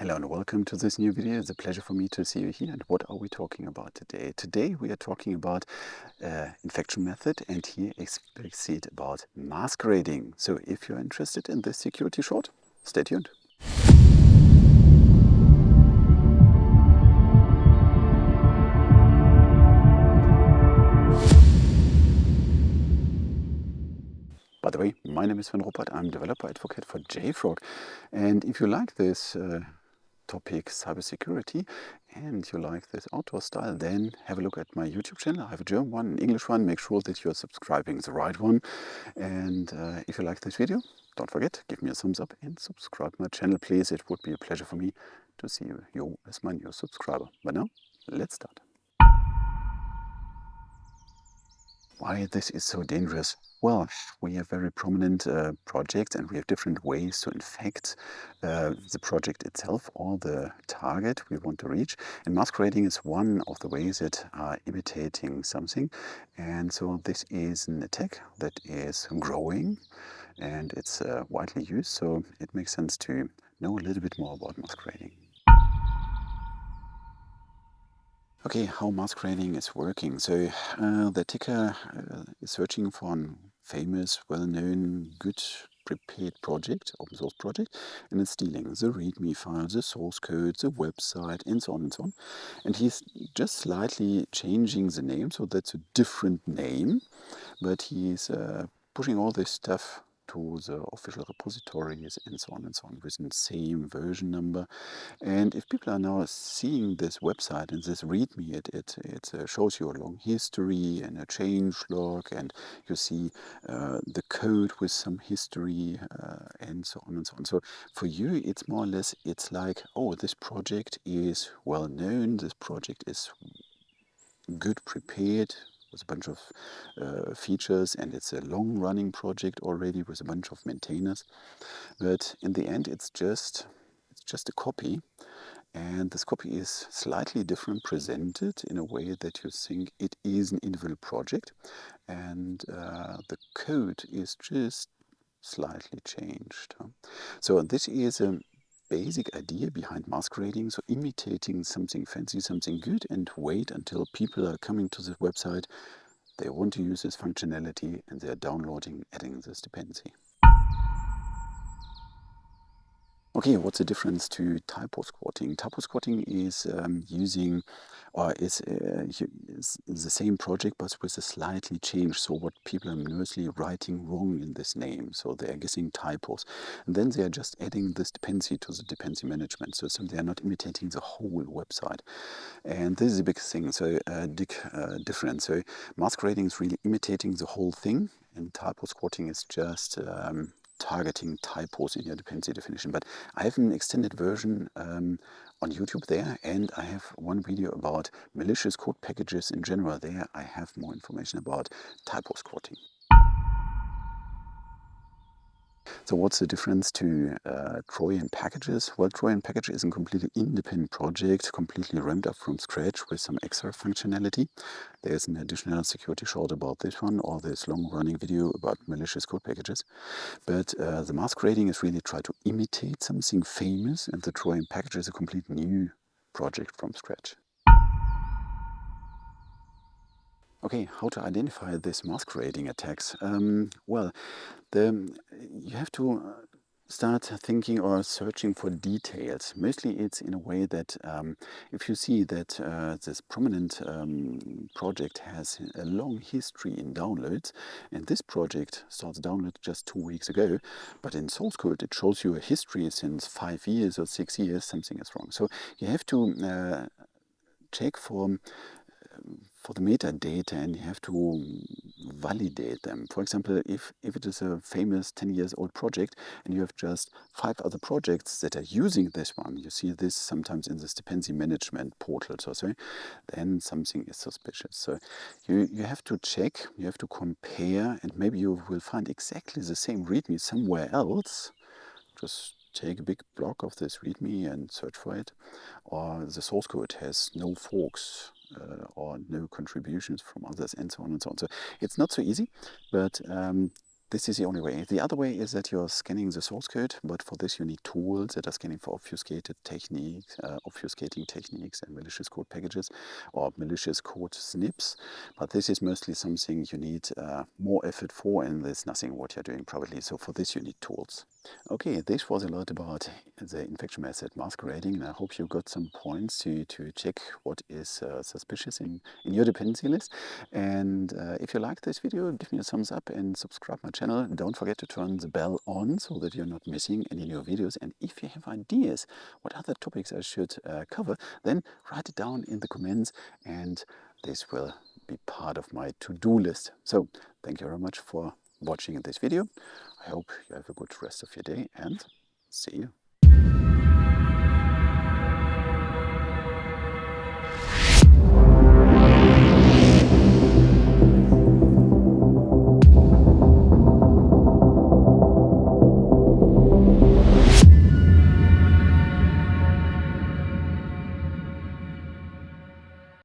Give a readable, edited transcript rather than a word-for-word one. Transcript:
Hello and welcome to this new video. It's a pleasure for me to see you here. And what are we talking about today? Today we are talking about infection method and here explicit about masquerading. So if you're interested in this security short, stay tuned. By the way, my name is Sven. I'm a developer advocate for JFrog. And if you like this topic cybersecurity and you like this outdoor style, then have a look at my YouTube channel. I have a German one, an English one. Make sure that you're subscribing the right one. And if you like this video, don't forget, give me a thumbs up and subscribe my channel, please. It would be a pleasure for me to see you as my new subscriber. But now, let's start. Why this is so dangerous? Well, we have very prominent projects and we have different ways to infect the project itself or the target we want to reach. And masquerading is one of the ways that are imitating something. And so this is an attack that is growing and it's widely used. So it makes sense to know a little bit more about masquerading. Okay, how masquerading is working. So the attacker is searching for a famous, well-known, good prepared project, open source project, and it's stealing the README file, the source code, the website, and so on and so on. And he's just slightly changing the name, so that's a different name, but he's pushing all this stuff to the official repositories and so on with the same version number. And if people are now seeing this website and this README, it shows you a long history and a change log, and you see the code with some history and so on and so on. So for you, it's more or less, it's like, oh, this project is well known, this project is good prepared with a bunch of features, and it's a long-running project already with a bunch of maintainers. But in the end, it's just a copy. And this copy is slightly different presented in a way that you think it is an individual project. And the code is just slightly changed. So this is a basic idea behind masquerading. So imitating something fancy, something good, and wait until people are coming to the website. They want to use this functionality and they're downloading, adding this dependency. Okay, what's the difference to typo squatting? Typo squatting is using, or is the same project but with a slightly change. So what people are mostly writing wrong in this name. So they are guessing typos. And then they are just adding this dependency to the dependency management. So they are not imitating the whole website. And this is a big thing, so a big difference. So masquerading is really imitating the whole thing, and typo squatting is just targeting typos in your dependency definition. But I have an extended version on YouTube there, and I have one video about malicious code packages in general. There I have more information about typo squatting. So what's the difference to Trojan packages? Well, Trojan package is a completely independent project, completely ramped up from scratch with some extra functionality. There's an additional security short about this one, or this long-running video about malicious code packages. But the masquerading is really try to imitate something famous, and the Trojan package is a complete new project from scratch. Okay, how to identify this masquerading attacks? Well, you have to start thinking or searching for details. Mostly it's in a way that if you see that this prominent project has a long history in downloads, and this project starts download just 2 weeks ago, but in source code it shows you a history since 5 years or 6 years, something is wrong. So you have to check for the metadata, and you have to validate them. For example, if it is a famous 10 years old project and you have just 5 other projects that are using this one, you see this sometimes in this dependency management portal, so then something is suspicious. So you have to check, you have to compare, and maybe you will find exactly the same README somewhere else. Just take a big block of this README and search for it, or the source code has no forks or no contributions from others, and so on and so on. So it's not so easy, but This is the only way. The other way is that you're scanning the source code, but for this you need tools that are scanning for obfuscating techniques and malicious code packages or malicious code snips. But this is mostly something you need more effort for, and there's nothing what you're doing privately. So for this you need tools. Okay, this was a lot about the infection method masquerading, and I hope you got some points to check what is suspicious in your dependency list. And if you like this video, give me a thumbs up and subscribe my channel. Don't forget to turn the bell on so that you're not missing any new videos. And if you have ideas what other topics I should cover, then write it down in the comments, and this will be part of my to-do list. So thank you very much for watching this video. I hope you have a good rest of your day, and see you.